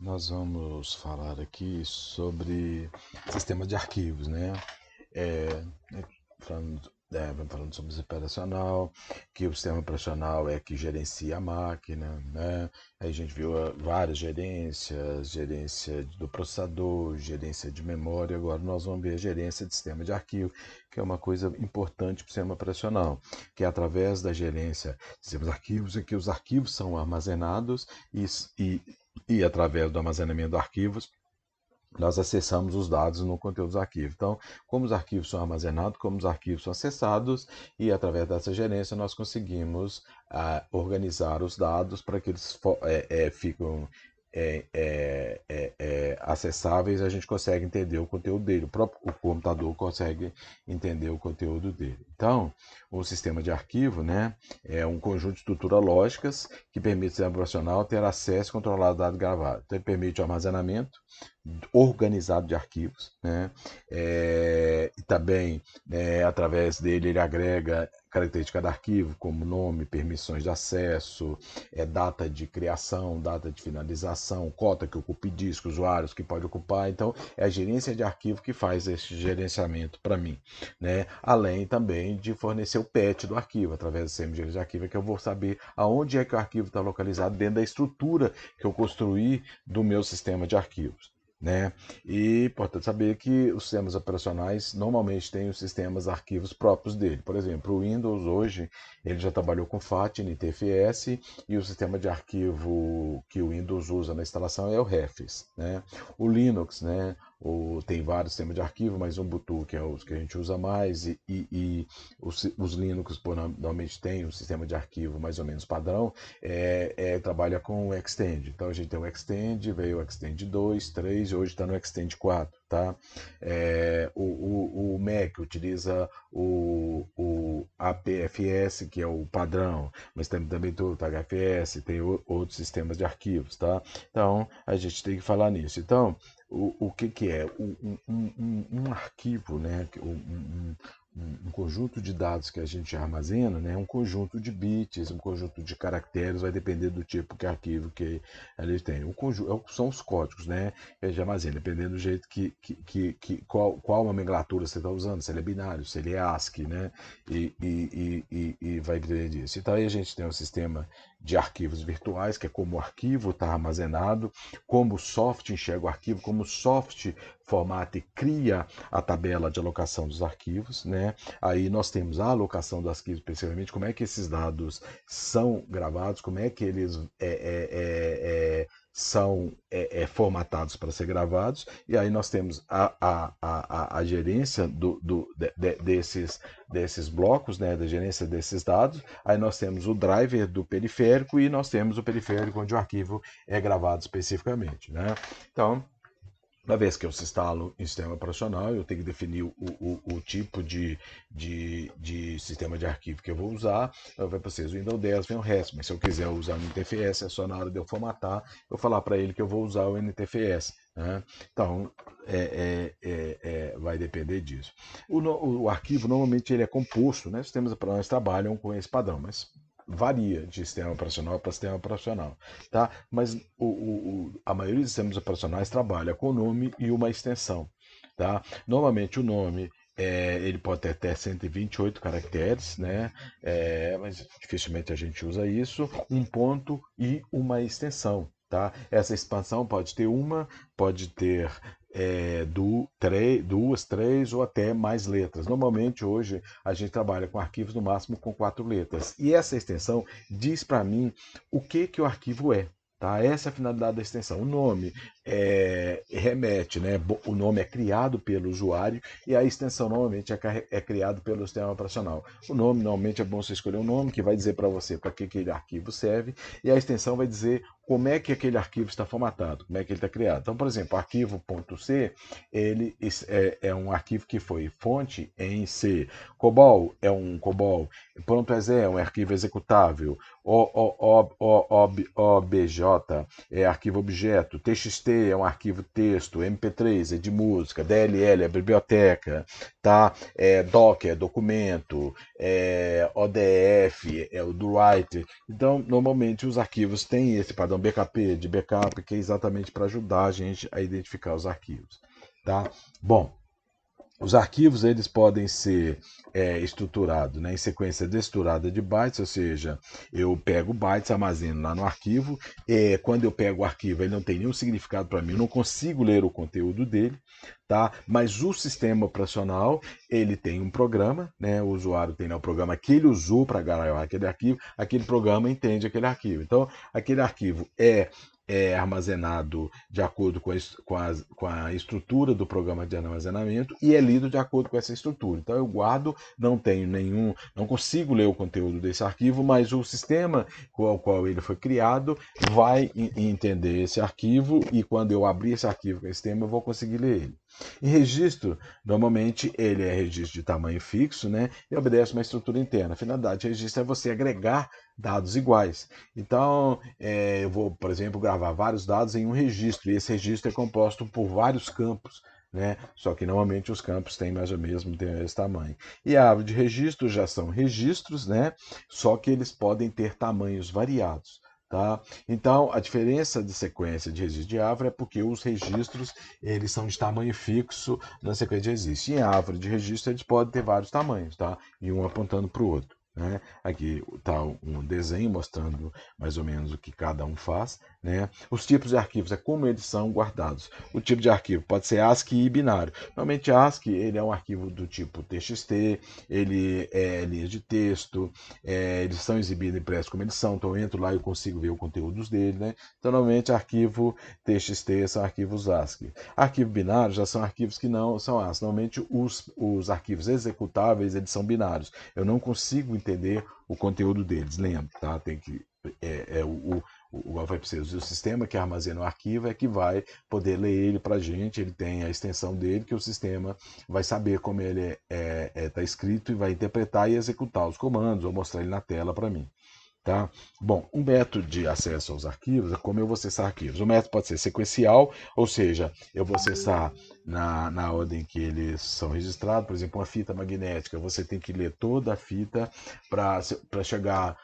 Nós vamos falar aqui sobre sistema de arquivos, né? Né, vamos falando sobre o sistema operacional, que o sistema operacional é que gerencia a máquina, né? Aí a gente viu várias gerências, gerência do processador, gerência de memória. Agora nós vamos ver a gerência de sistema de arquivo, que é uma coisa importante para o sistema operacional, que é através da gerência de sistemas de arquivos, em que os arquivos são armazenados e através do armazenamento de arquivos, nós acessamos os dados no conteúdo dos arquivos. Então, como os arquivos são armazenados, como os arquivos são acessados, e através dessa gerência nós conseguimos organizar os dados para que eles fiquem acessáveis, a gente consegue entender o conteúdo dele, o próprio computador consegue entender o conteúdo dele. Então, o sistema de arquivo, né, é um conjunto de estruturas lógicas que permite ao sistema operacional ter acesso e controlar dados gravados. Então, ele permite o armazenamento organizado de arquivos, né? E também, através dele, ele agrega características do arquivo, como nome, permissões de acesso, data de criação, data de finalização, cota que ocupe disco, usuários que pode ocupar. Então, é a gerência de arquivo que faz esse gerenciamento para mim, né? Além também de fornecer o PET do arquivo, através do sistema de gerência de arquivo, que eu vou saber aonde é que o arquivo está localizado dentro da estrutura que eu construí do meu sistema de arquivos. Né? E importante saber que os sistemas operacionais normalmente têm os sistemas arquivos próprios dele. Por exemplo, o Windows hoje ele já trabalhou com FAT, NTFS, e o sistema de arquivo que o Windows usa na instalação é o REFS. Né? O Linux, né? Tem vários sistemas de arquivo, mas o Ubuntu, que é os que a gente usa mais, e os Linux normalmente têm um sistema de arquivo mais ou menos padrão, trabalha com o Extend. Então a gente tem o Extend, veio o Extend 2, 3 e hoje está no Extend 4. Tá? O Mac utiliza o APFS, que é o padrão, mas também tem o HFS, tem outros sistemas de arquivos. Tá? Então a gente tem que falar nisso. Então, o que é? Um arquivo, né? Um conjunto de dados que a gente armazena, né, um conjunto de bits, um conjunto de caracteres, vai depender do tipo de arquivo que ele tem. São os códigos, né, que a gente armazena, dependendo do jeito qual nomenclatura você está usando, se ele é binário, se ele é ASCII, né, e vai depender disso. Então aí a gente tem um sistema de arquivos virtuais, que é como o arquivo está armazenado, como o software enxerga o arquivo, como o software formata e cria a tabela de alocação dos arquivos, né? Aí nós temos a alocação dos arquivos, especificamente como é que esses dados são gravados, como é que eles são formatados para ser gravados, e aí nós temos a gerência desses blocos, né, da gerência desses dados, aí nós temos o driver do periférico e nós temos o periférico onde o arquivo é gravado especificamente. Né? Então, uma vez que eu se instalo em sistema operacional, eu tenho que definir o tipo de sistema de arquivo que eu vou usar. Eu vou para vocês, o Windows 10 vem o resto, mas se eu quiser usar o NTFS, é só na hora de eu formatar, eu falar para ele que eu vou usar o NTFS. Né? Então, vai depender disso. O arquivo, normalmente, ele é composto, né? Os sistemas operacionais trabalham com esse padrão, mas varia de sistema operacional para sistema operacional, tá? Mas a maioria dos sistemas operacionais trabalha com o nome e uma extensão, tá? Normalmente o nome ele pode ter até 128 caracteres, né? Mas dificilmente a gente usa isso. Um ponto e uma extensão, tá? Essa expansão pode ter uma, pode ter duas, três ou até mais letras. Normalmente hoje a gente trabalha com arquivos no máximo com 4 letras. E essa extensão diz para mim o que o arquivo é. Tá? Essa é a finalidade da extensão. O nome remete, né? O nome é criado pelo usuário e a extensão normalmente é criado pelo sistema operacional. O nome, normalmente é bom você escolher um nome que vai dizer para você para que aquele arquivo serve e a extensão vai dizer como é que aquele arquivo está formatado, como é que ele está criado. Então, por exemplo, arquivo.c ele é um arquivo que foi fonte em C. COBOL é um COBOL. .exe é um arquivo executável. OBJ é arquivo objeto. TXT TXT é um arquivo texto, MP3 é de música, DLL é biblioteca, tá? Doc é documento, ODF é o do write. Então, normalmente os arquivos têm esse padrão BKP de backup, que é exatamente para ajudar a gente a identificar os arquivos, tá? Bom, os arquivos eles podem ser estruturados, né, em sequência destruturada de bytes, ou seja, eu pego bytes, armazeno lá no arquivo, quando eu pego o arquivo ele não tem nenhum significado para mim, eu não consigo ler o conteúdo dele, tá? Mas o sistema operacional ele tem um programa, né, o usuário tem, né, o programa que ele usou para gravar aquele programa entende aquele arquivo. Então, aquele arquivo é armazenado de acordo com a estrutura do programa de armazenamento e é lido de acordo com essa estrutura. Então eu guardo, não consigo ler o conteúdo desse arquivo, mas o sistema com o qual ele foi criado vai entender esse arquivo e quando eu abrir esse arquivo com esse sistema eu vou conseguir ler ele. Em registro, normalmente ele é registro de tamanho fixo, né, e obedece uma estrutura interna. A finalidade de registro é você agregar dados iguais. Então, eu vou, por exemplo, gravar vários dados em um registro, e esse registro é composto por vários campos, né? Só que normalmente os campos têm mais ou menos esse tamanho. E a árvore de registro já são registros, né? Só que eles podem ter tamanhos variados. Tá? Então, a diferença de sequência de registro de árvore é porque os registros eles são de tamanho fixo na sequência de registro. Em árvore de registro, eles podem ter vários tamanhos, tá? E um apontando para o outro. Né? Aqui está um desenho mostrando mais ou menos o que cada um faz. Né? Os tipos de arquivos é como eles são guardados. O tipo de arquivo pode ser ASCII e binário. Normalmente ASCII ele é um arquivo do tipo TXT, ele é linha de texto, eles são exibidos impressos como eles são, então eu entro lá e consigo ver o conteúdo dele. Né? Então normalmente arquivo TXT são arquivos ASCII. Arquivo binário já são arquivos que não são ASCII. Normalmente os arquivos executáveis eles são binários. Eu não consigo entender o conteúdo deles, lembra, tá? Tem que o sistema que armazena o arquivo é que vai poder ler ele para a gente, ele tem a extensão dele que o sistema vai saber como ele está escrito e vai interpretar e executar os comandos ou mostrar ele na tela para mim. Tá? Bom, um método de acesso aos arquivos é como eu vou acessar arquivos. O método pode ser sequencial, ou seja, eu vou acessar na ordem que eles são registrados. Por exemplo, uma fita magnética, você tem que ler toda a fita para chegar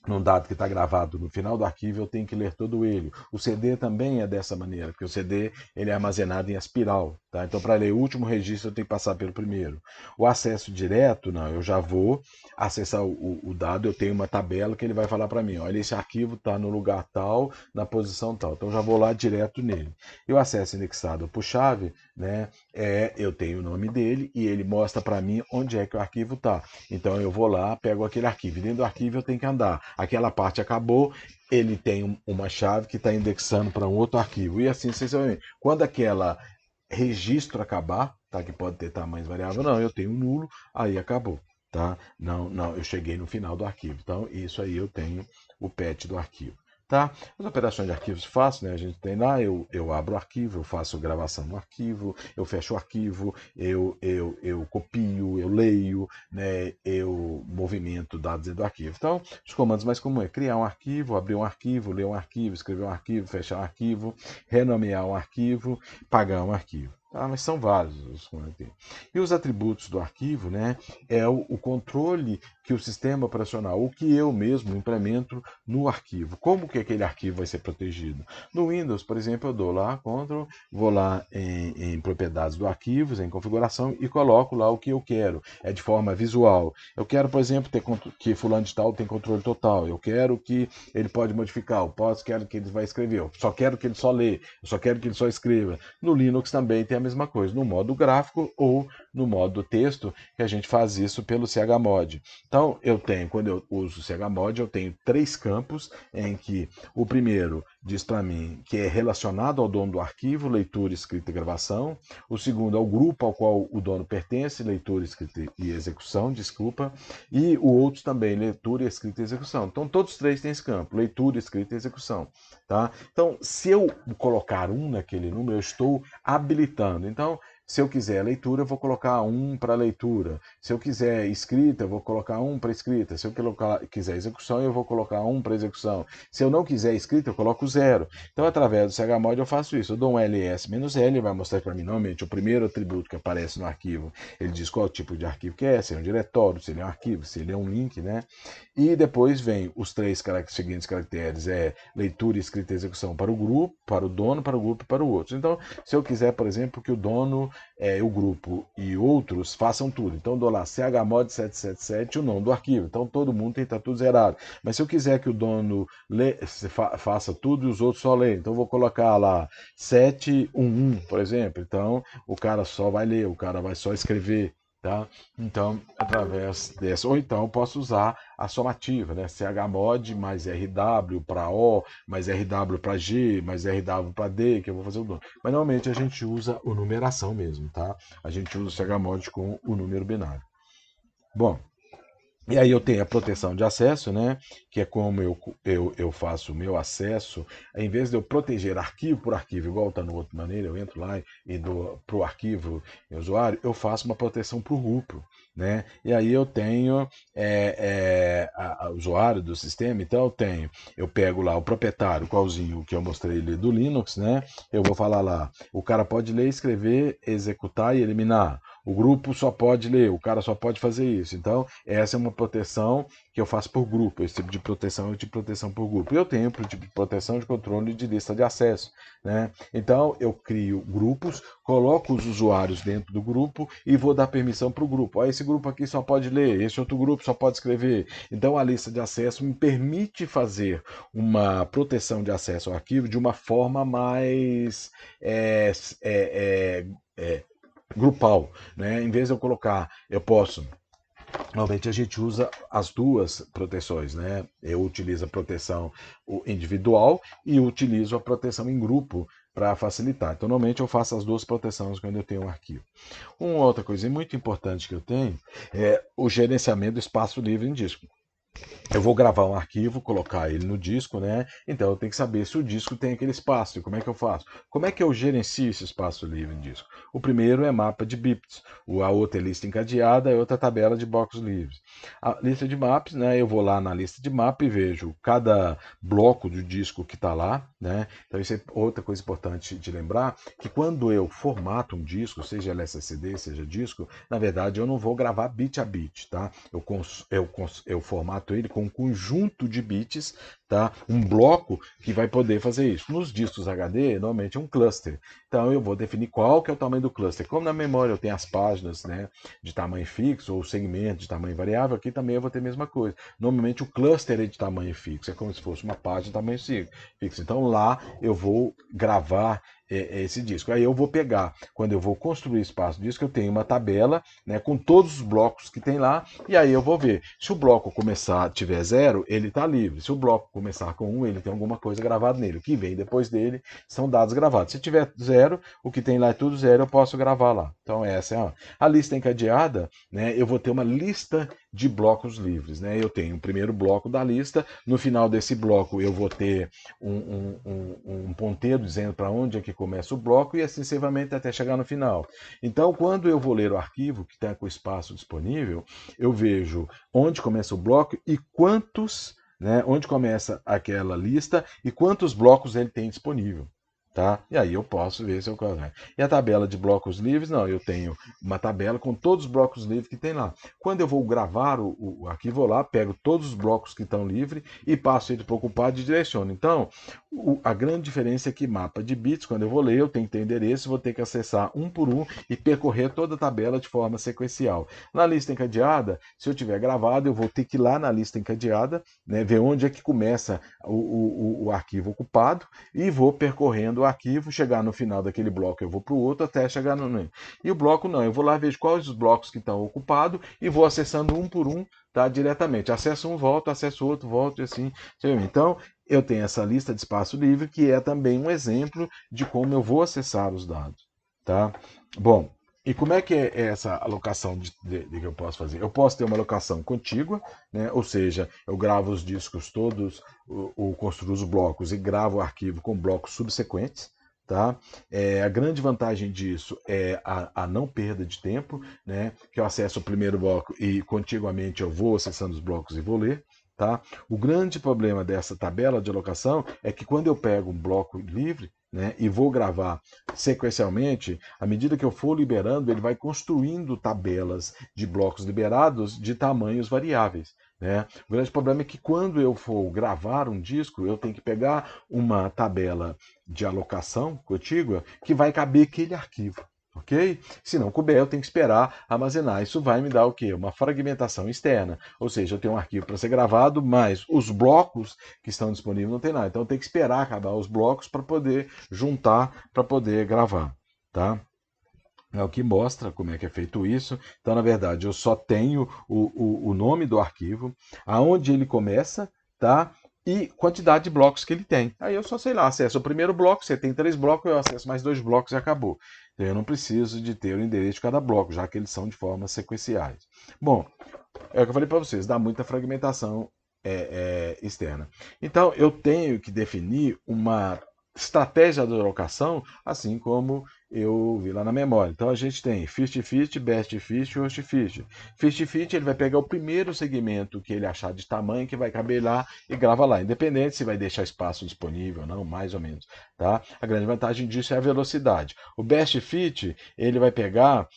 num dado que está gravado no final do arquivo, eu tenho que ler todo ele. O CD também é dessa maneira, porque o CD ele é armazenado em espiral. Tá? Então, para ler o último registro, eu tenho que passar pelo primeiro. O acesso direto, não, eu já vou acessar o dado, eu tenho uma tabela que ele vai falar para mim, olha, esse arquivo está no lugar tal, na posição tal. Então, eu já vou lá direto nele. E o acesso indexado por chave, né, eu tenho o nome dele e ele mostra para mim onde é que o arquivo está. Então, eu vou lá, pego aquele arquivo. E dentro do arquivo eu tenho que andar. Aquela parte acabou, ele tem uma chave que está indexando para um outro arquivo. E assim sucessivamente. Quando aquela registro acabar, tá, que pode ter tamanhos variáveis, não, eu tenho um nulo, aí acabou. Tá? Não, eu cheguei no final do arquivo. Então, isso aí eu tenho o PET do arquivo. Tá? As operações de arquivos faço, né? A gente tem lá, eu abro o arquivo, eu faço gravação no arquivo, eu fecho o arquivo, eu copio, eu leio, né? Eu movimento dados dentro do arquivo. Então, os comandos mais comuns é criar um arquivo, abrir um arquivo, ler um arquivo, escrever um arquivo, fechar um arquivo, renomear um arquivo, pagar um arquivo. Tá? Mas são vários os comandos. E os atributos do arquivo, né? É o controle que o sistema operacional, o que eu mesmo implemento no arquivo. Como que aquele arquivo vai ser protegido? No Windows, por exemplo, eu dou lá Ctrl, vou lá em propriedades do arquivo, em configuração e coloco lá o que eu quero. É de forma visual. Eu quero, por exemplo, que fulano de tal tem controle total. Eu quero que ele pode modificar. Quero que ele vai escrever. Eu só quero que ele só lê. Eu só quero que ele só escreva. No Linux também tem a mesma coisa. No modo gráfico ou no modo texto, que a gente faz isso pelo chmod. Então, quando eu uso o chmod, eu tenho 3 campos em que o primeiro diz para mim que é relacionado ao dono do arquivo, leitura, escrita e gravação. O segundo é o grupo ao qual o dono pertence, leitura, escrita e execução, desculpa. E o outro também, leitura, escrita e execução. Então, todos os 3 têm esse campo, leitura, escrita e execução. Tá? Então, se eu colocar um naquele número, eu estou habilitando. Então, Se eu quiser leitura, eu vou colocar 1 para leitura. Se eu quiser escrita, eu vou colocar 1 para escrita. Se eu quiser execução, eu vou colocar 1 para execução. Se eu não quiser escrita, eu coloco 0. Então, através do chmod, eu faço isso. Eu dou um ls-l, vai mostrar para mim, normalmente, o primeiro atributo que aparece no arquivo. Ele diz qual tipo de arquivo que é, se é um diretório, se ele é um arquivo, se ele é um link, né? E depois vem os 3 seguintes caracteres, leitura, escrita e execução para o grupo, para o dono, para o grupo e para o outro. Então, se eu quiser, por exemplo, que o dono, o grupo e outros façam tudo. Então, dou lá chmod 777, o nome do arquivo. Então, todo mundo tem que estar tudo zerado. Mas se eu quiser que o dono faça tudo e os outros só leiam, então eu vou colocar lá 711, por exemplo. Então, o cara só vai ler, o cara vai só escrever. Tá? Então, através dessa, ou então eu posso usar a somativa, né? chmod mais rw para O, mais rw para G, mais rw para D, que eu vou fazer o dono. Mas normalmente a gente usa o numeração mesmo, tá? A gente usa o chmod com o número binário. Bom, e aí eu tenho a proteção de acesso, né? Que é como eu faço o meu acesso. Em vez de eu proteger arquivo por arquivo, igual está no outro maneira, eu entro lá e dou para o arquivo e usuário, eu faço uma proteção para o grupo, né? E aí eu tenho usuário do sistema, então eu pego lá o proprietário, qualzinho que eu mostrei ali do Linux, né? Eu vou falar lá, o cara pode ler, escrever, executar e eliminar. O grupo só pode ler, o cara só pode fazer isso. Então, essa é uma proteção que eu faço por grupo. Esse tipo de proteção é o tipo de proteção por grupo. Eu tenho o tipo de proteção de controle de lista de acesso, né? Então, eu crio grupos, coloco os usuários dentro do grupo e vou dar permissão para o grupo. Esse grupo aqui só pode ler, esse outro grupo só pode escrever. Então, a lista de acesso me permite fazer uma proteção de acesso ao arquivo de uma forma mais grupal, né? Em vez de eu colocar, eu posso. Normalmente a gente usa as duas proteções, né? Eu utilizo a proteção individual e utilizo a proteção em grupo para facilitar. Então, normalmente eu faço as duas proteções quando eu tenho um arquivo. Uma outra coisa muito importante que eu tenho é o gerenciamento do espaço livre em disco. Eu vou gravar um arquivo, colocar ele no disco, né? Então eu tenho que saber se o disco tem aquele espaço. E como é que eu faço? Como é que eu gerencio esse espaço livre em disco? O primeiro é mapa de bits, a outra é lista encadeada, a outra é tabela de blocos livres. A lista de maps, né? Eu vou lá na lista de mapa e vejo cada bloco do disco que está lá, né? Então isso é outra coisa importante de lembrar, que quando eu formato um disco, seja ele SSD, seja disco, na verdade eu não vou gravar bit a bit, tá? Eu formato ele com um conjunto de bits, tá? Um bloco que vai poder fazer isso. Nos discos HD, normalmente é um cluster. Então eu vou definir qual que é o tamanho do cluster. Como na memória eu tenho as páginas, né, de tamanho fixo ou segmento de tamanho variável, aqui também eu vou ter a mesma coisa. Normalmente o cluster é de tamanho fixo, é como se fosse uma página de tamanho fixo. Então lá eu vou gravar esse disco. Aí eu vou pegar, quando eu vou construir espaço disco, eu tenho uma tabela, né, com todos os blocos que tem lá, e aí eu vou ver. Se o bloco tiver 0, ele está livre. Se o bloco começar com 1, ele tem alguma coisa gravada nele. O que vem depois dele são dados gravados. Se tiver 0, o que tem lá é tudo 0, eu posso gravar lá. Então essa é a lista encadeada, né, eu vou ter uma lista de blocos livres, né? Eu tenho o primeiro bloco da lista, no final desse bloco eu vou ter um ponteiro dizendo para onde é que começa o bloco e assim sucessivamente até chegar no final. Então, quando eu vou ler o arquivo que está com o espaço disponível, eu vejo onde começa o bloco e quantos, né, onde começa aquela lista e quantos blocos ele tem disponível. Tá? E aí eu posso ver se eu quero. E a tabela de blocos livres, não, eu tenho uma tabela com todos os blocos livres que tem lá. Quando eu vou gravar o arquivo, eu vou lá, pego todos os blocos que estão livres e passo ele para o ocupado e direciono. Então, a grande diferença é que mapa de bits, quando eu vou ler, eu tenho que ter endereço, vou ter que acessar um por um e percorrer toda a tabela de forma sequencial. Na lista encadeada, se eu tiver gravado, eu vou ter que ir lá na lista encadeada, né, ver onde é que começa o arquivo ocupado e vou percorrendo o arquivo, chegar no final daquele bloco, eu vou para o outro até chegar no. E o bloco não, eu vou lá, vejo quais os blocos que estão ocupados e vou acessando um por um, tá, diretamente. Acesso um, volto, acesso outro, volto e assim. Então, eu tenho essa lista de espaço livre, que é também um exemplo de como eu vou acessar os dados. Tá? Bom, e como é que é essa alocação de que eu posso fazer? Eu posso ter uma alocação contígua, né? Ou seja, eu gravo os discos todos, construo os blocos e gravo o arquivo com blocos subsequentes. Tá? A grande vantagem disso é a não perda de tempo, né? Que eu acesso o primeiro bloco e contiguamente eu vou acessando os blocos e vou ler. Tá? O grande problema dessa tabela de alocação é que quando eu pego um bloco livre, né, e vou gravar sequencialmente, à medida que eu for liberando, ele vai construindo tabelas de blocos liberados de tamanhos variáveis. Né? O grande problema é que quando eu for gravar um disco, eu tenho que pegar uma tabela de alocação contígua que vai caber aquele arquivo. Ok? Se não couber, eu tenho que esperar armazenar. Isso vai me dar o quê? Uma fragmentação externa. Ou seja, eu tenho um arquivo para ser gravado, mas os blocos que estão disponíveis não tem nada. Então eu tenho que esperar acabar os blocos para poder juntar, para poder gravar. Tá? É o que mostra como é que é feito isso. Então, na verdade, eu só tenho o nome do arquivo, aonde ele começa, tá? E quantidade de blocos que ele tem. Aí eu só, sei lá, acesso o primeiro bloco, você tem 3 blocos, eu acesso mais 2 blocos e acabou. Então, eu não preciso de ter o endereço de cada bloco, já que eles são de formas sequenciais. Bom, é o que eu falei para vocês, dá muita fragmentação externa. Então, eu tenho que definir uma estratégia de alocação, assim como eu vi lá na memória. Então a gente tem first fit, best fit, worst fit. First fit ele vai pegar o primeiro segmento que ele achar de tamanho que vai caber lá e grava lá, independente se vai deixar espaço disponível ou não, mais ou menos. Tá? A grande vantagem disso é a velocidade. O best fit ele vai pegar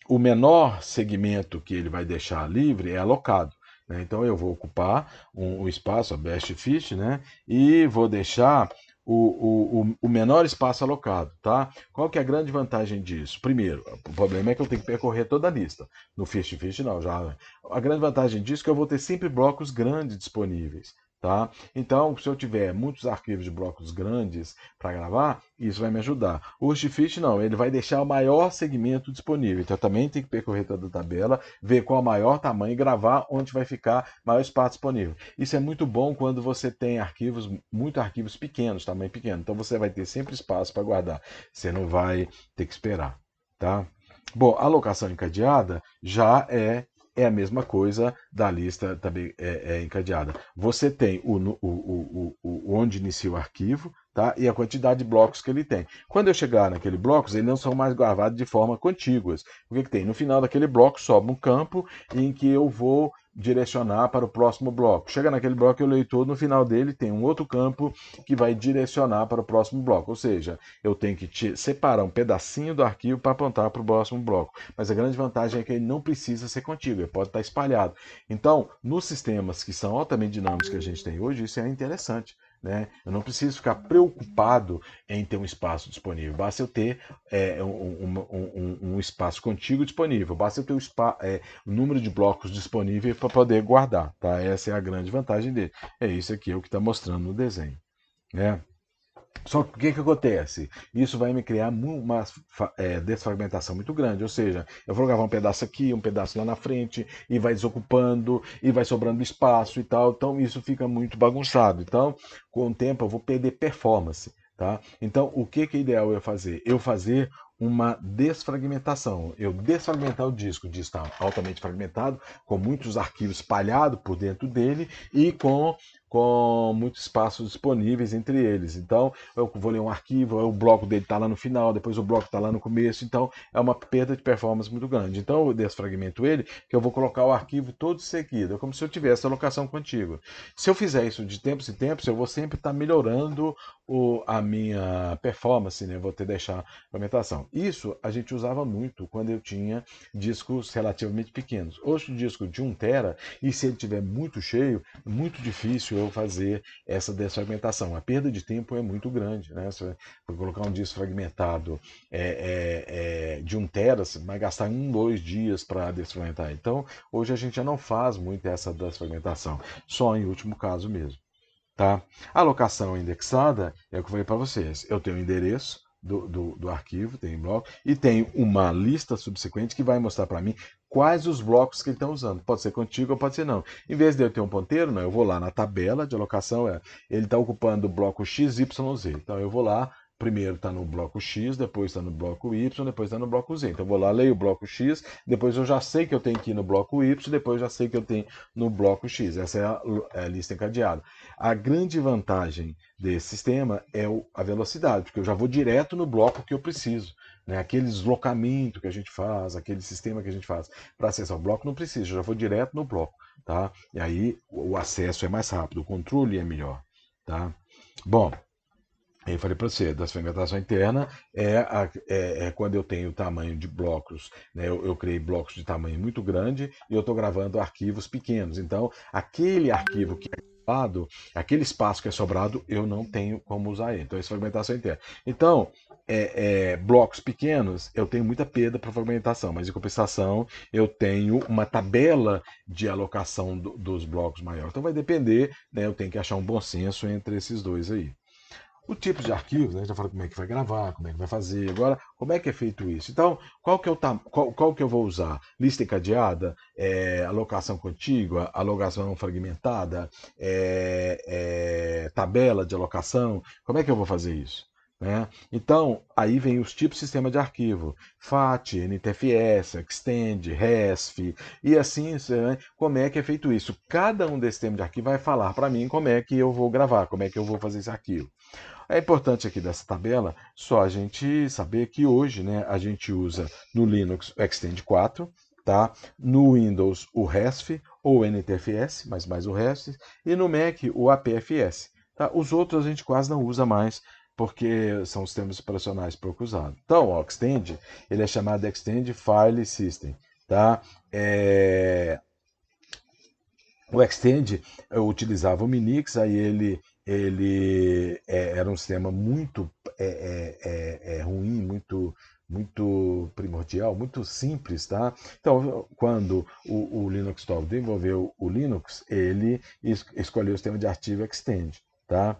o menor segmento que ele vai deixar livre é alocado. Né? Então eu vou ocupar um espaço, a best fit, né? E vou deixar o menor espaço alocado. Tá? Qual que é a grande vantagem disso? Primeiro, o problema é que eu tenho que percorrer toda a lista. No first fit não, já. A grande vantagem disso é que eu vou ter sempre blocos grandes disponíveis. Tá? Então, se eu tiver muitos arquivos de blocos grandes para gravar, isso vai me ajudar. O Hostfit não, ele vai deixar o maior segmento disponível. Então, eu também tem que percorrer toda a tabela, ver qual é o maior tamanho e gravar onde vai ficar maior espaço disponível. Isso é muito bom quando você tem arquivos, muitos arquivos pequenos, tamanho pequeno. Então, você vai ter sempre espaço para guardar. Você não vai ter que esperar. Tá? Bom, a alocação encadeada já é a mesma coisa da lista também encadeada. Você tem onde inicia o arquivo, tá? E a quantidade de blocos que ele tem. Quando eu chegar naquele bloco, eles não são mais gravados de forma contíguas. O que tem? No final daquele bloco sobe um campo em que eu vou direcionar para o próximo bloco. Chega naquele bloco, o leitor, no final dele, tem um outro campo que vai direcionar para o próximo bloco. Ou seja, eu tenho que separar um pedacinho do arquivo para apontar para o próximo bloco. Mas a grande vantagem é que ele não precisa ser contíguo, ele pode estar espalhado. Então, nos sistemas que são altamente dinâmicos que a gente tem hoje, isso é interessante. Né? Eu não preciso ficar preocupado em ter um espaço disponível. Basta eu ter um espaço contíguo disponível. Basta eu ter o número de blocos disponível para poder guardar. Tá? Essa é a grande vantagem dele. É isso aqui o que está mostrando no desenho. Né? Só que o que acontece? Isso vai me criar uma desfragmentação muito grande. Ou seja, eu vou gravar um pedaço aqui, um pedaço lá na frente, e vai desocupando, e vai sobrando espaço e tal. Então isso fica muito bagunçado. Então, com o tempo, eu vou perder performance. Tá? Então, o que é ideal eu fazer? Eu fazer uma desfragmentação. Eu desfragmentar o disco está altamente fragmentado, com muitos arquivos espalhados por dentro dele e com muitos espaços disponíveis entre eles. Então, eu vou ler um arquivo, o bloco dele está lá no final, depois o bloco está lá no começo, então é uma perda de performance muito grande. Então, eu desfragmento ele, que eu vou colocar o arquivo todo seguido, é como se eu tivesse a alocação contígua. Se eu fizer isso de tempos em tempos, eu vou sempre estar melhorando a minha performance, né? Vou ter que deixar a fragmentação. Isso a gente usava muito quando eu tinha discos relativamente pequenos. Hoje, o disco de 1 tera, e se ele estiver muito cheio, muito difícil eu fazer essa desfragmentação. A perda de tempo é muito grande. Né? Se eu colocar um disco fragmentado de 1 tera, você vai gastar 1, 2 dias para desfragmentar. Então, hoje a gente já não faz muito essa desfragmentação, só em último caso mesmo. Tá? A alocação indexada é o que eu falei para vocês. Eu tenho o endereço do arquivo, tem bloco, e tem uma lista subsequente que vai mostrar para mim quais os blocos que ele está usando. Pode ser contíguo ou pode ser não. Em vez de eu ter um ponteiro, não, eu vou lá na tabela de alocação, ele está ocupando o bloco XYZ. Então eu vou lá, primeiro está no bloco X, depois está no bloco Y, depois está no bloco Z. Então eu vou lá, leio o bloco X, depois eu já sei que eu tenho que ir no bloco Y, depois eu já sei que eu tenho no bloco X. Essa é a lista encadeada. A grande vantagem desse sistema é a velocidade, porque eu já vou direto no bloco que eu preciso. Né? Aquele deslocamento que a gente faz, aquele sistema que a gente faz para acessar o bloco, não precisa, eu já vou direto no bloco. Tá? E aí o acesso é mais rápido, o controle é melhor. Tá? Bom, eu falei para você, da fragmentação interna é quando eu tenho tamanho de blocos, né? Eu criei blocos de tamanho muito grande e eu estou gravando arquivos pequenos. Então, aquele arquivo que é gravado, aquele espaço que é sobrado, eu não tenho como usar ele. Então, isso é fragmentação interna. Então, blocos pequenos, eu tenho muita perda para fragmentação, mas em compensação, eu tenho uma tabela de alocação dos blocos maior. Então, vai depender, né? Eu tenho que achar um bom senso entre esses dois aí. O tipo de arquivos, né? Já falou como é que vai gravar, como é que vai fazer. Agora, como é que é feito isso? Então, qual que eu vou usar? Lista encadeada, alocação contígua, alocação fragmentada, tabela de alocação. Como é que eu vou fazer isso? Né? Então, aí vem os tipos de sistema de arquivo, FAT, NTFS, Extend, RESF, e assim, né? Como é que é feito isso? Cada um desses sistemas de arquivo vai falar para mim como é que eu vou gravar, como é que eu vou fazer esse arquivo. É importante aqui dessa tabela só a gente saber que hoje, né, a gente usa no Linux o Extend 4, tá? No Windows o RESF ou NTFS, mas mais o RESF, e no Mac o APFS. Tá? Os outros a gente quase não usa mais, porque são sistemas operacionais pouco usados. Então, o Extend, ele é chamado de Extend File System. Tá? O Extend utilizava o Minix, aí ele era um sistema muito ruim, muito primordial, muito simples, tá? Então, quando o Linux Torvalds desenvolveu o Linux, ele escolheu o sistema de arquivo Extend. Tá?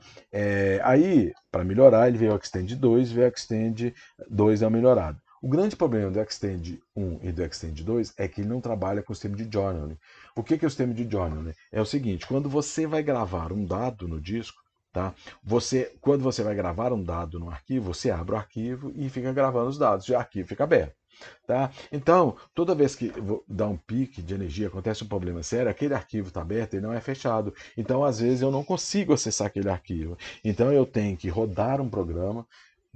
Aí, para melhorar, ele veio o Extend 2, veio o Extend 2 é o melhorado. O grande problema do Extend 1 e do Extend 2 é que ele não trabalha com o sistema de journaling. O que é o sistema de journaling? É o seguinte, quando você vai gravar um dado no disco, tá? Quando você vai gravar um dado no arquivo, você abre o arquivo e fica gravando os dados, e o arquivo fica aberto. Tá? Então, toda vez que dá um pique de energia, acontece um problema sério, aquele arquivo está aberto e não é fechado. Então, às vezes, eu não consigo acessar aquele arquivo. Então, eu tenho que rodar um programa,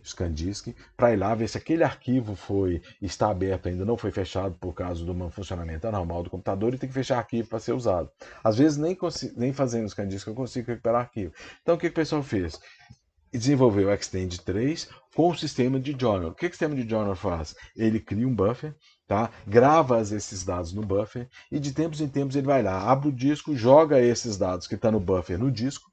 ScanDisk, para ir lá ver se aquele arquivo está aberto ainda, não foi fechado por causa do funcionamento anormal do computador e tem que fechar arquivo para ser usado. Às vezes, nem fazendo ScanDisk eu consigo recuperar arquivo. Então, o que o pessoal fez? Desenvolveu o Extend 3 com o sistema de journal. O que o sistema de journal faz? Ele cria um buffer, tá? Grava esses dados no buffer e de tempos em tempos ele vai lá, abre o disco, joga esses dados que estão no buffer no disco,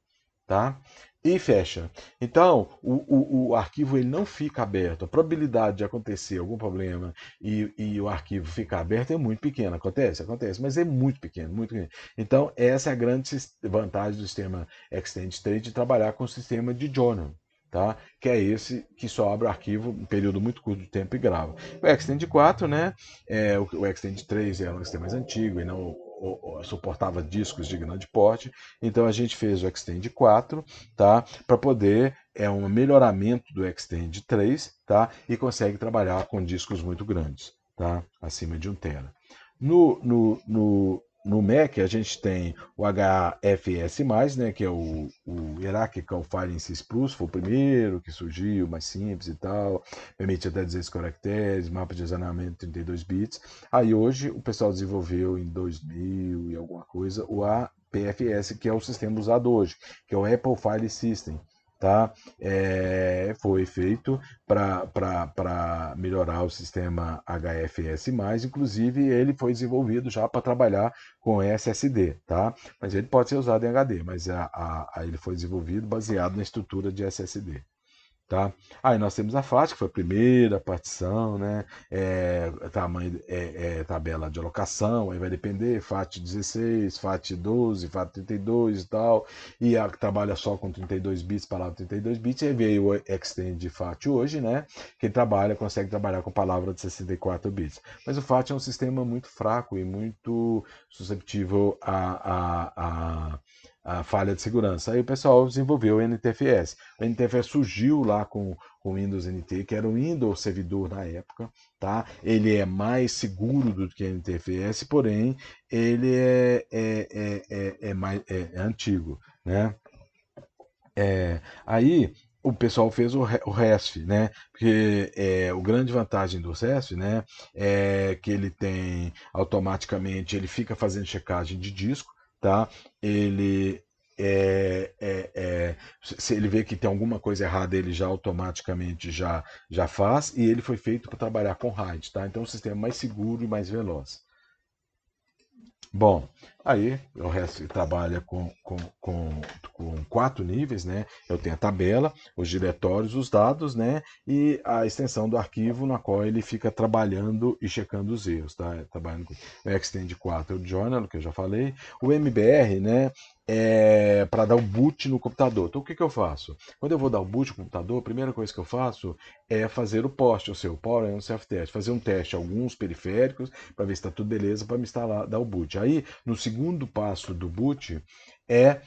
tá? E fecha. Então, o arquivo ele não fica aberto. A probabilidade de acontecer algum problema e o arquivo ficar aberto é muito pequena. Acontece? Acontece, mas é muito pequeno, muito pequeno. Então, essa é a grande vantagem do sistema Extend 3 de trabalhar com o sistema de journal. Tá? Que é esse que só abre o arquivo um período muito curto de tempo e grava. O Extend 4, né? O Extend 3 é um sistema mais antigo e não suportava discos de grande porte, então a gente fez o Extend 4, tá? Para poder um melhoramento do Extend 3, tá? E consegue trabalhar com discos muito grandes, tá? Acima de 1 tera. No Mac a gente tem o HFS+, né, que é o Hierarchical Filing Sys Plus, foi o primeiro que surgiu, mais simples e tal, permite até 200 caracteres, mapa de armazenamento 32 bits. Aí hoje o pessoal desenvolveu em 2000 e alguma coisa o APFS, que é o sistema usado hoje, que é o Apple File System. Tá? Foi feito para melhorar o sistema HFS+, inclusive ele foi desenvolvido já para trabalhar com SSD, tá? Mas ele pode ser usado em HD, mas ele foi desenvolvido baseado na estrutura de SSD. Tá? Aí nós temos a FAT, que foi a primeira partição, né? Tamanho, tabela de alocação, aí vai depender, FAT 16, FAT 12, FAT 32 e tal, e trabalha só com 32 bits, palavra 32 bits, aí veio o Extend FAT hoje, né? Que consegue trabalhar com palavra de 64 bits. Mas o FAT é um sistema muito fraco e muito susceptível a falha de segurança. Aí o pessoal desenvolveu o NTFS. O NTFS surgiu lá com o Windows NT, que era o Windows servidor na época, tá? Ele é mais seguro do que o NTFS, porém ele é antigo, né? Aí o pessoal fez o RESF, né? Porque o grande vantagem do RESF, né, é que ele tem automaticamente, ele fica fazendo checagem de disco, tá? Ele se ele vê que tem alguma coisa errada, ele já automaticamente já faz, e ele foi feito para trabalhar com RAID, tá? Então é um sistema mais seguro e mais veloz. Bom, aí o resto trabalha com 4 níveis, né? Eu tenho a tabela, os diretórios, os dados, né? E a extensão do arquivo na qual ele fica trabalhando e checando os erros, tá? Trabalhando com o Extend 4 é o Journal, que eu já falei. O MBR, né? É para dar o boot no computador. Então o que eu faço? Quando eu vou dar o boot no computador, a primeira coisa que eu faço é fazer o POST, ou seja, o Power and Self-Test, fazer um teste a alguns periféricos para ver se está tudo beleza para me instalar, dar o boot. Aí, no segundo passo do boot, é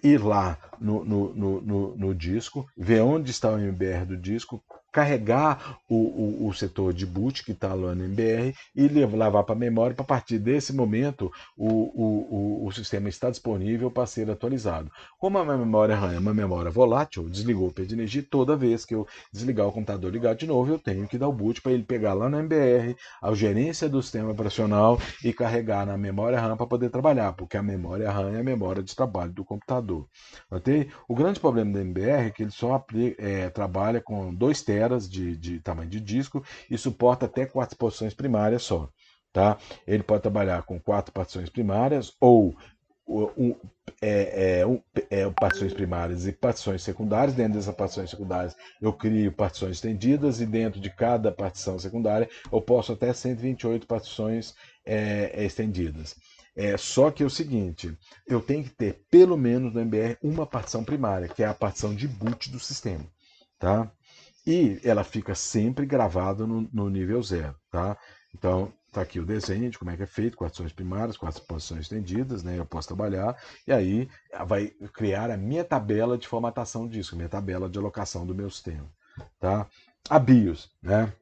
ir lá no disco, ver onde está o MBR do disco, carregar o setor de boot que está lá no MBR e levar para a memória. Para partir desse momento, o sistema está disponível para ser atualizado. Como a minha memória RAM é uma memória volátil, desligou o perda de energia, toda vez que eu desligar o computador e ligar de novo, eu tenho que dar o boot para ele pegar lá no MBR, a gerência do sistema operacional e carregar na memória RAM para poder trabalhar, porque a memória RAM é a memória de trabalho do computador. Okay? O grande problema do MBR é que ele só trabalha com 2 teras de tamanho de disco e suporta até 4 posições primárias só. Tá? Ele pode trabalhar com 4 partições primárias ou partições primárias e partições secundárias. Dentro dessas partições secundárias eu crio partições estendidas e dentro de cada partição secundária eu posso até 128 partições estendidas. Só que é o seguinte, eu tenho que ter pelo menos no MBR uma partição primária, que é a partição de boot do sistema, tá? E ela fica sempre gravada no nível 0, tá? Então, tá aqui o desenho de como é que é feito, partições primárias, 4 posições estendidas, né? Eu posso trabalhar, e aí vai criar a minha tabela de formatação disso, a minha tabela de alocação do meu sistema, tá? A BIOS, né?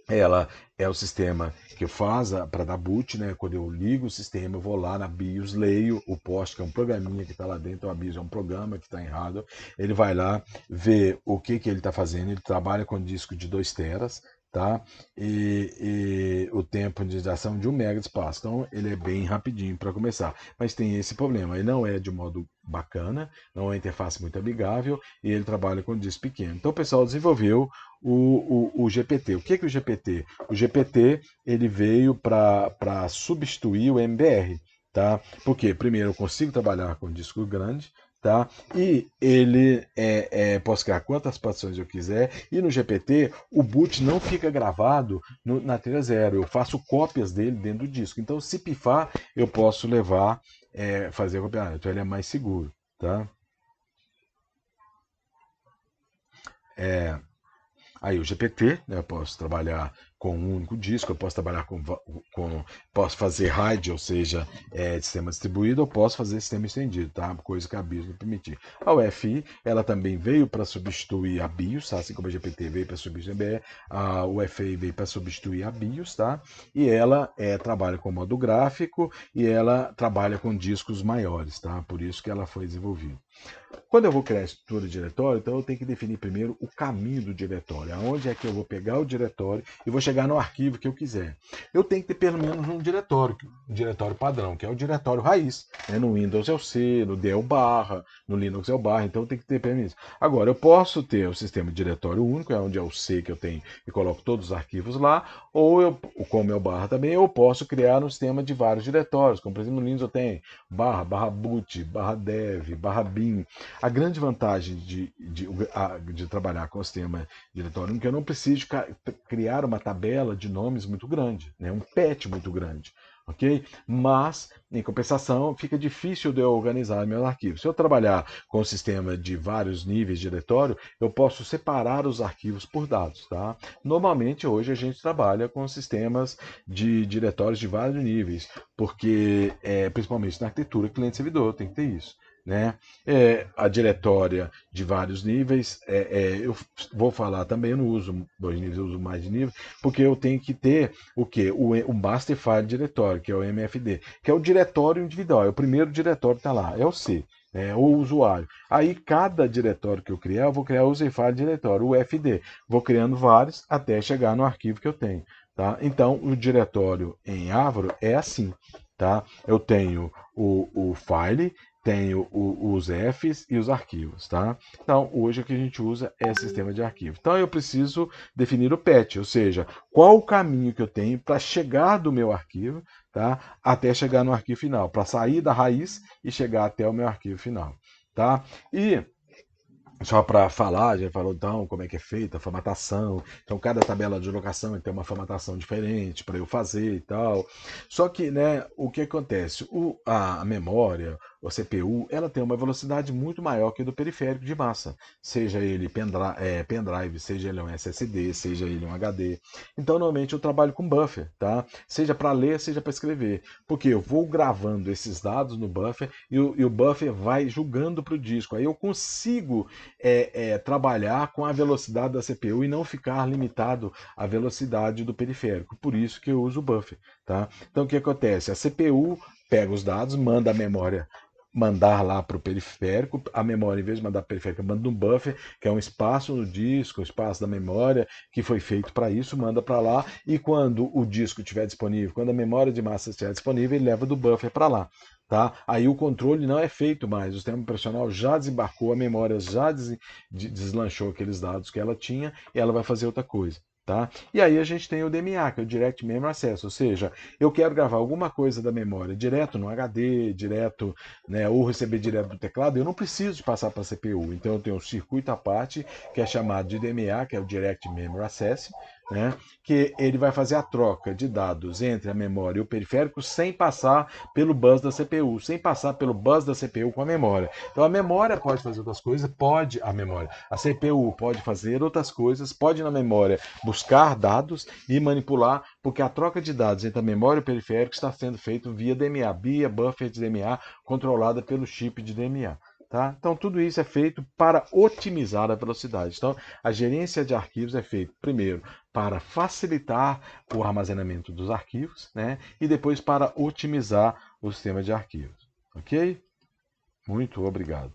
Ela é o sistema que faz para dar boot, né? Quando eu ligo o sistema, eu vou lá na BIOS, leio o post, que é um programinha que está lá dentro. Então a BIOS é um programa que está em hardware. Ele vai lá ver o que ele está fazendo. Ele trabalha com disco de 2 teras, tá? E o tempo de ação de 1 mega de espaço. Então ele é bem rapidinho para começar. Mas tem esse problema. Ele não é de modo bacana, não é uma interface muito amigável e ele trabalha com disco pequeno. Então o pessoal desenvolveu o GPT. O que é o GPT? O GPT ele veio para substituir o MBR, tá? Porque primeiro eu consigo trabalhar com disco grande, tá? E ele posso criar quantas partições eu quiser. E no GPT o boot não fica gravado na trilha 0. Eu faço cópias dele dentro do disco. Então se pifar eu posso levar fazer a cópia. Então ele é mais seguro, tá? Aí o GPT, né, eu posso trabalhar com um único disco, eu posso trabalhar posso fazer RAID, ou seja, sistema distribuído, ou posso fazer sistema estendido, tá? Coisa que a BIOS não permitir. A UEFI, ela também veio para substituir a BIOS, tá? Assim como a GPT veio para substituir a MBR, a UEFI veio para substituir a BIOS, tá? E ela trabalha com modo gráfico e ela trabalha com discos maiores, tá? Por isso que ela foi desenvolvida. Quando eu vou criar a estrutura de diretório, então eu tenho que definir primeiro o caminho do diretório, aonde é que eu vou pegar o diretório e vou chegar no arquivo que eu quiser. Eu tenho que ter pelo menos um diretório padrão, que é o diretório raiz. Né? No Windows é o C, no D é o barra, no Linux é o barra, então tem que ter pelo menos isso. Agora, eu posso ter o sistema de diretório único, é onde é o C que eu tenho e coloco todos os arquivos lá, ou como é o barra também, eu posso criar um sistema de vários diretórios, como por exemplo no Linux eu tenho barra boot, barra dev, barra bin. A grande vantagem de trabalhar com o sistema diretório é que eu não preciso criar uma tabela de nomes muito grande, né? Um patch muito grande. Ok? Mas, em compensação, fica difícil de eu organizar meus arquivos. Se eu trabalhar com um sistema de vários níveis de diretório, eu posso separar os arquivos por dados. Tá? Normalmente, hoje, a gente trabalha com sistemas de diretórios de vários níveis, porque, principalmente na arquitetura cliente-servidor, tem que ter isso. né? A diretória de vários níveis. Eu vou falar também, eu não uso 2 níveis, eu uso mais de nível, porque eu tenho que ter o quê? O Master File Directory, que é o MFD, que é o diretório individual, é o primeiro diretório que está lá, é o C. O usuário. Aí, cada diretório que eu criar, eu vou criar o User File Directory, o UFD. Vou criando vários até chegar no arquivo que eu tenho. Tá? Então, o diretório em Avro é assim. Tá? Eu tenho o file, tenho os Fs e os arquivos. Tá? Então, hoje o que a gente usa é sistema de arquivo. Então, eu preciso definir o path, ou seja, qual o caminho que eu tenho para chegar do meu arquivo, tá? Até chegar no arquivo final, para sair da raiz e chegar até o meu arquivo final. Tá? E só para falar, já falou então como é que é feita a formatação. Então, cada tabela de locação tem uma formatação diferente para eu fazer e tal. Só que, né, o que acontece? A memória, a CPU, ela tem uma velocidade muito maior que a do periférico de massa. Seja ele pendrive, seja ele um SSD, seja ele um HD. Então, normalmente eu trabalho com buffer, tá? Seja para ler, seja para escrever. Porque eu vou gravando esses dados no buffer e o buffer vai jogando para o disco. Aí eu consigo trabalhar com a velocidade da CPU e não ficar limitado à velocidade do periférico. Por isso que eu uso o buffer. Tá? Então o que acontece? A CPU pega os dados, manda a memória mandar lá para o periférico, a memória, em vez de mandar para o periférico, manda um buffer, que é um espaço no disco, um espaço da memória, que foi feito para isso, manda para lá, e quando o disco estiver disponível, quando a memória de massa estiver disponível, ele leva do buffer para lá. Tá? Aí o controle não é feito mais, o sistema operacional já desembarcou, a memória já deslanchou aqueles dados que ela tinha, e ela vai fazer outra coisa. Tá? E aí a gente tem o DMA, que é o Direct Memory Access, ou seja, eu quero gravar alguma coisa da memória direto no HD, direto, né, ou receber direto do teclado, eu não preciso de passar para a CPU. Então eu tenho um circuito à parte, que é chamado de DMA, que é o Direct Memory Access, né, que ele vai fazer a troca de dados entre a memória e o periférico sem passar pelo bus da CPU, sem passar pelo bus da CPU com a memória. Então a memória pode fazer outras coisas, a CPU pode fazer outras coisas, pode na memória buscar dados e manipular, porque a troca de dados entre a memória e o periférico está sendo feito via DMA, via buffer de DMA, controlada pelo chip de DMA. Tá? Então, tudo isso é feito para otimizar a velocidade. Então, a gerência de arquivos é feita, primeiro, para facilitar o armazenamento dos arquivos, né? E depois para otimizar o sistema de arquivos. Ok? Muito obrigado.